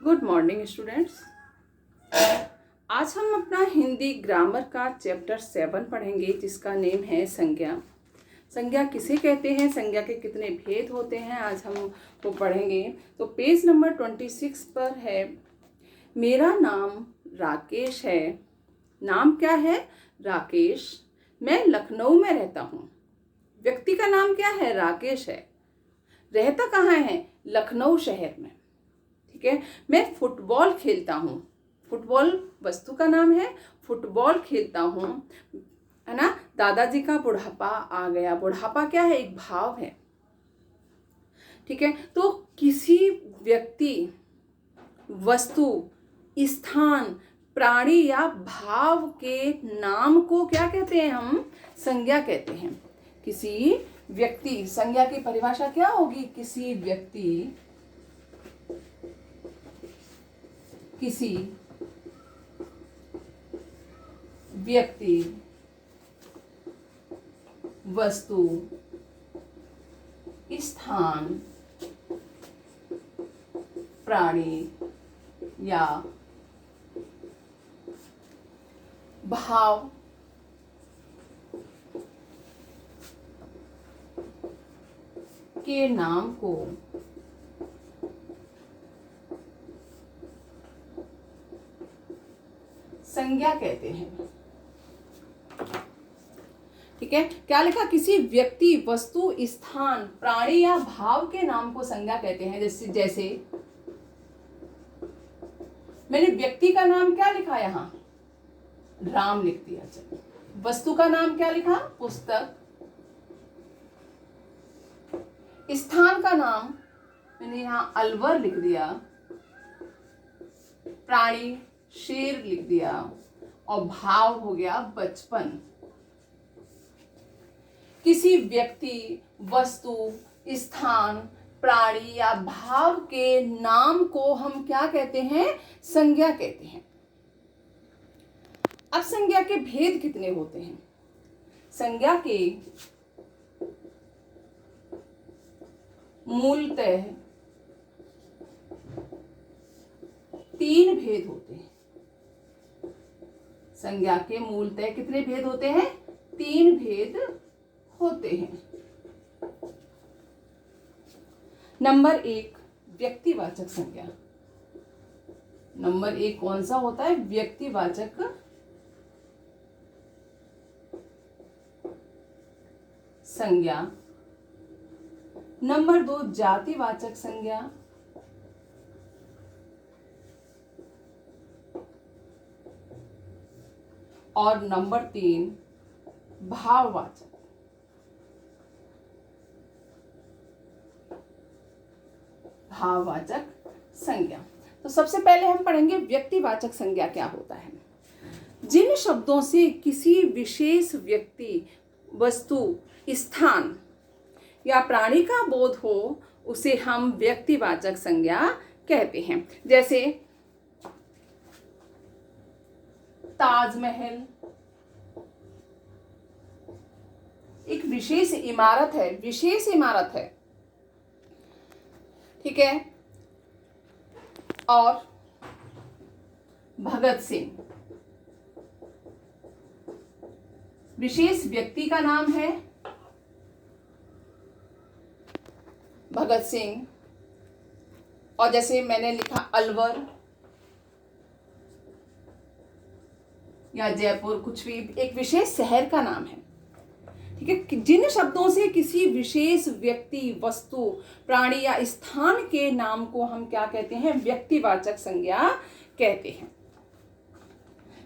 Good morning students. आज हम अपना हिंदी ग्रामर का चैप्टर 7 पढ़ेंगे जिसका नेम है संज्ञा। संज्ञा किसे कहते हैं, संज्ञा के कितने भेद होते हैं, आज हम वो पढ़ेंगे। तो पेज नंबर 26 पर है, मेरा नाम राकेश है। नाम क्या है? राकेश। मैं लखनऊ में रहता हूँ। व्यक्ति का नाम क्या है? राकेश है। रहता कहाँ है? लखनऊ शहर में। ठीक है। मैं फुटबॉल खेलता हूँ। फुटबॉल वस्तु का नाम है। फुटबॉल खेलता हूँ, है ना। दादाजी का बुढ़ापा आ गया। बुढ़ापा क्या है? एक भाव है। ठीक है। तो किसी व्यक्ति, वस्तु, स्थान, प्राणी या भाव के नाम को क्या कहते हैं? हम संज्ञा कहते हैं। किसी व्यक्ति, संज्ञा की परिभाषा क्या होगी? किसी व्यक्ति, वस्तु, स्थान, प्राणी या भाव के नाम को संज्ञा कहते हैं। ठीक है। क्या लिखा? किसी व्यक्ति, वस्तु, स्थान, प्राणी या भाव के नाम को संज्ञा कहते हैं। जैसे मैंने व्यक्ति का नाम क्या लिखा? यहां राम लिख दिया। चलो, वस्तु का नाम क्या लिखा? पुस्तक। स्थान का नाम मैंने यहां अलवर लिख दिया। प्राणी शेर लिख दिया। और भाव हो गया बचपन। किसी व्यक्ति, वस्तु, स्थान, प्राणी या भाव के नाम को हम क्या कहते हैं? संज्ञा कहते हैं। अब संज्ञा के भेद कितने होते हैं? संज्ञा के मूलतः 3 भेद होते हैं। संज्ञा के मूलतः कितने भेद होते हैं? 3 भेद होते हैं। नंबर 1, व्यक्तिवाचक संज्ञा। नंबर 1 कौन सा होता है? व्यक्तिवाचक संज्ञा। नंबर 2, जातिवाचक संज्ञा। और नंबर 3, भाववाचक। भाववाचक संज्ञा। तो सबसे पहले हम पढ़ेंगे व्यक्तिवाचक संज्ञा क्या होता है। जिन शब्दों से किसी विशेष व्यक्ति, वस्तु, स्थान या प्राणी का बोध हो उसे हम व्यक्तिवाचक संज्ञा कहते हैं। जैसे ताजमहल एक विशेष इमारत है। विशेष इमारत है। ठीक है। और भगत सिंह विशेष व्यक्ति का नाम है भगत सिंह। और जैसे मैंने लिखा अलवर या जयपुर, कुछ भी एक विशेष शहर का नाम है। ठीक है। जिन शब्दों से किसी विशेष व्यक्ति, वस्तु, प्राणी या स्थान के नाम को हम क्या कहते हैं? व्यक्तिवाचक संज्ञा कहते हैं।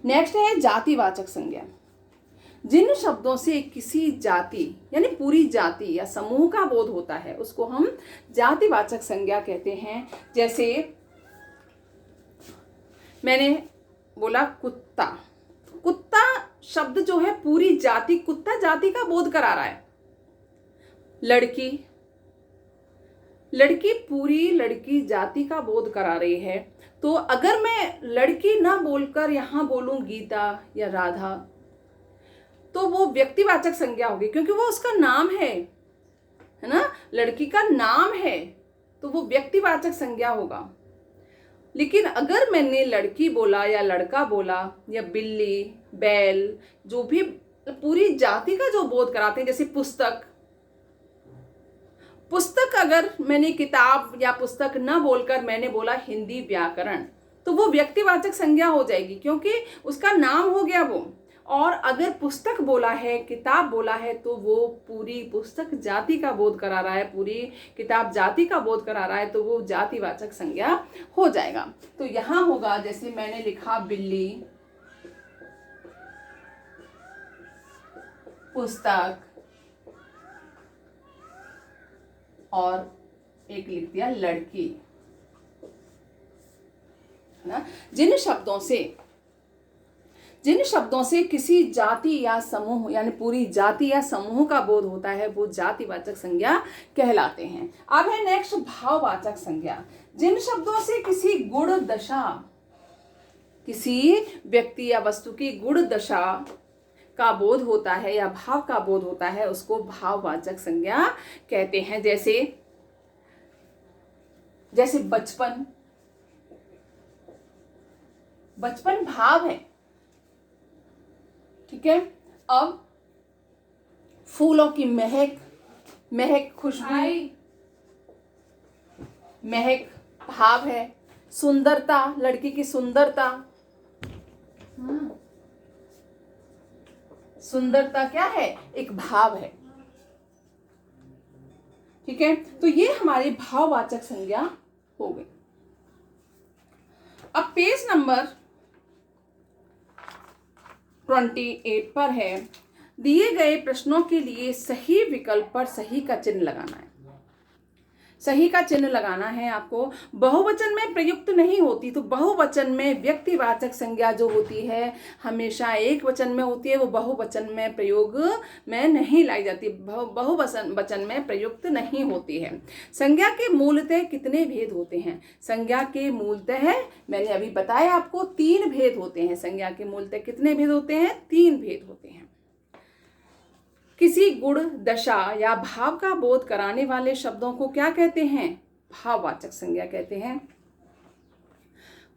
नेक्स्ट है जातिवाचक संज्ञा। जिन शब्दों से किसी जाति यानी पूरी जाति या समूह का बोध होता है उसको हम जातिवाचक संज्ञा कहते हैं। जैसे मैंने बोला कुत्ता। कुत्ता शब्द जो है पूरी जाति, कुत्ता जाति का बोध करा रहा है। लड़की, लड़की पूरी लड़की जाति का बोध करा रही है। तो अगर मैं लड़की ना बोलकर यहां बोलूं गीता या राधा तो वो व्यक्तिवाचक संज्ञा होगी, क्योंकि वो उसका नाम है ना। लड़की का नाम है तो वो व्यक्तिवाचक संज्ञा होगा। लेकिन अगर मैंने लड़की बोला या लड़का बोला या बिल्ली, बैल, जो भी पूरी जाति का जो बोध कराते हैं, जैसे पुस्तक, पुस्तक अगर मैंने किताब या पुस्तक न बोलकर मैंने बोला हिंदी व्याकरण, तो वो व्यक्तिवाचक संज्ञा हो जाएगी, क्योंकि उसका नाम हो गया वो। और अगर पुस्तक बोला है, किताब बोला है, तो वो पूरी पुस्तक जाति का बोध करा रहा है, पूरी किताब जाति का बोध करा रहा है, तो वो जातिवाचक संज्ञा हो जाएगा। तो यहाँ होगा, जैसे मैंने लिखा बिल्ली, पुस्तक, और एक लिख दिया लड़की, है ना। जिन शब्दों से किसी जाति या समूह, यानी पूरी जाति या समूह का बोध होता है, वो जातिवाचक संज्ञा कहलाते हैं। अब है नेक्स्ट भाववाचक संज्ञा। जिन शब्दों से किसी गुण दशा, किसी व्यक्ति या वस्तु की गुण दशा का बोध होता है या भाव का बोध होता है, उसको भाववाचक संज्ञा कहते हैं। जैसे बचपन, बचपन भाव है, ठीक है। अब फूलों की महक, महक खुशबू, महक भाव है। सुंदरता, लड़की की सुंदरता, सुंदरता क्या है, एक भाव है, ठीक है। तो ये हमारी भाववाचक संज्ञा हो गई। अब पेज नंबर 28 पर है, दिए गए प्रश्नों के लिए सही विकल्प पर सही का चिन्ह लगाना है। सही का चिन्ह लगाना है आपको। बहुवचन में प्रयुक्त नहीं होती, तो बहुवचन में व्यक्तिवाचक संज्ञा जो होती है हमेशा एक वचन में होती है, वो बहुवचन में प्रयोग में नहीं लाई जाती, बहुवचन में प्रयुक्त नहीं होती है। संज्ञा के मूलतः कितने भेद होते हैं? संज्ञा के मूलतः मैंने अभी बताया आपको 3 भेद होते हैं। संज्ञा के मूलतः कितने भेद होते हैं? 3 भेद होते हैं। किसी गुण, दशा या भाव का बोध कराने वाले शब्दों को क्या कहते हैं? भाववाचक संज्ञा कहते हैं।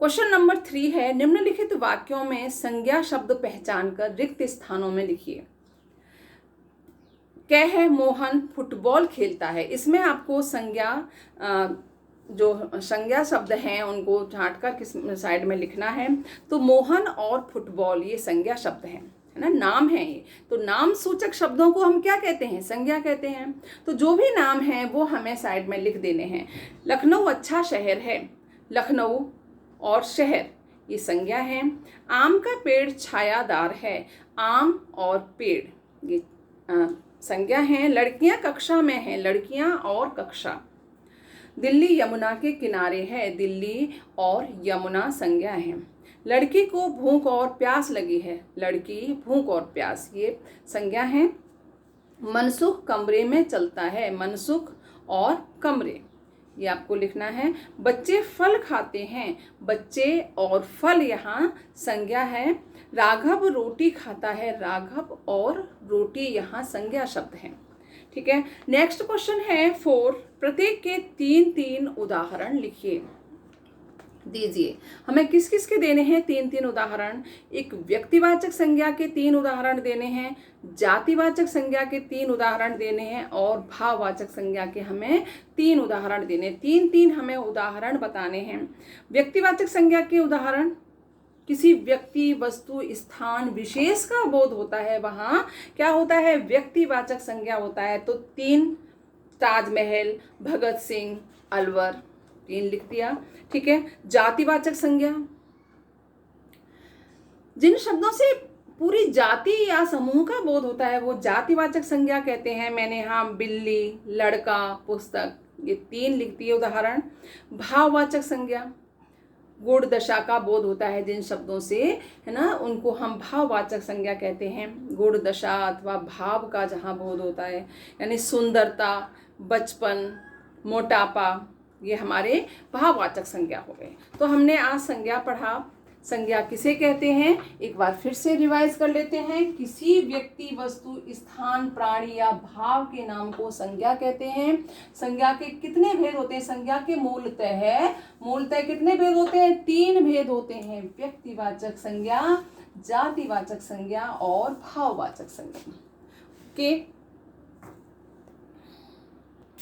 क्वेश्चन नंबर 3 है, निम्नलिखित वाक्यों में संज्ञा शब्द पहचान कर रिक्त स्थानों में लिखिए। क्या है? मोहन फुटबॉल खेलता है। इसमें आपको संज्ञा, जो संज्ञा शब्द हैं उनको छांट कर किस साइड में लिखना है। तो मोहन और फुटबॉल ये संज्ञा शब्द हैं, है ना, नाम है ये। तो नाम सूचक शब्दों को हम क्या कहते हैं? संज्ञा कहते हैं। तो जो भी नाम है वो हमें साइड में लिख देने हैं। लखनऊ अच्छा शहर है। लखनऊ और शहर ये संज्ञा है। आम का पेड़ छायादार है। आम और पेड़ ये संज्ञा है। लड़कियां कक्षा में हैं। लड़कियां और कक्षा। दिल्ली यमुना के किनारे है। दिल्ली और यमुना संज्ञा है। लड़की को भूख और प्यास लगी है। लड़की, भूख और प्यास ये संज्ञा है। मनसुख कमरे में चलता है। मनसुख और कमरे ये आपको लिखना है। बच्चे फल खाते हैं। बच्चे और फल यहाँ संज्ञा है। राघव रोटी खाता है। राघव और रोटी यहाँ संज्ञा शब्द है, ठीक है। नेक्स्ट क्वेश्चन है 4, प्रत्येक के 3-3 उदाहरण लिखिए। दीजिए, हमें किस किस के देने हैं 3-3 उदाहरण? एक व्यक्तिवाचक संज्ञा के 3 उदाहरण देने हैं, जातिवाचक संज्ञा के 3 उदाहरण देने हैं और भाववाचक संज्ञा के हमें 3 उदाहरण देने। 3-3 हमें उदाहरण बताने हैं। व्यक्तिवाचक संज्ञा के उदाहरण, किसी व्यक्ति, वस्तु, स्थान, विशेष का बोध होता है, वहाँ क्या होता है? व्यक्तिवाचक संज्ञा होता है। तो 3, ताजमहल, भगत सिंह, अलवर, 3 लिख दिया, ठीक है। जातिवाचक संज्ञा, जिन शब्दों से पूरी जाति या समूह का बोध होता है वो जातिवाचक संज्ञा कहते हैं। मैंने यहाँ बिल्ली, लड़का, पुस्तक ये 3 लिख दिए उदाहरण। भाववाचक संज्ञा, गुण दशा का बोध होता है जिन शब्दों से, है ना, उनको हम भाववाचक संज्ञा कहते हैं। गुण दशा अथवा भाव का जहाँ बोध होता है, यानी सुंदरता, बचपन, मोटापा, ये हमारे भाववाचक संज्ञा हो गए। तो हमने आज संज्ञा पढ़ा। संज्ञा किसे कहते हैं, एक बार फिर से रिवाइज कर लेते हैं। किसी व्यक्ति, वस्तु, स्थान, प्राणी या भाव के नाम को संज्ञा कहते हैं। संज्ञा के कितने भेद होते हैं, संज्ञा के मूलतः कितने भेद होते हैं, 3 भेद होते हैं। व्यक्तिवाचक संज्ञा, जातिवाचक संज्ञा और भाववाचक संज्ञा। ओके।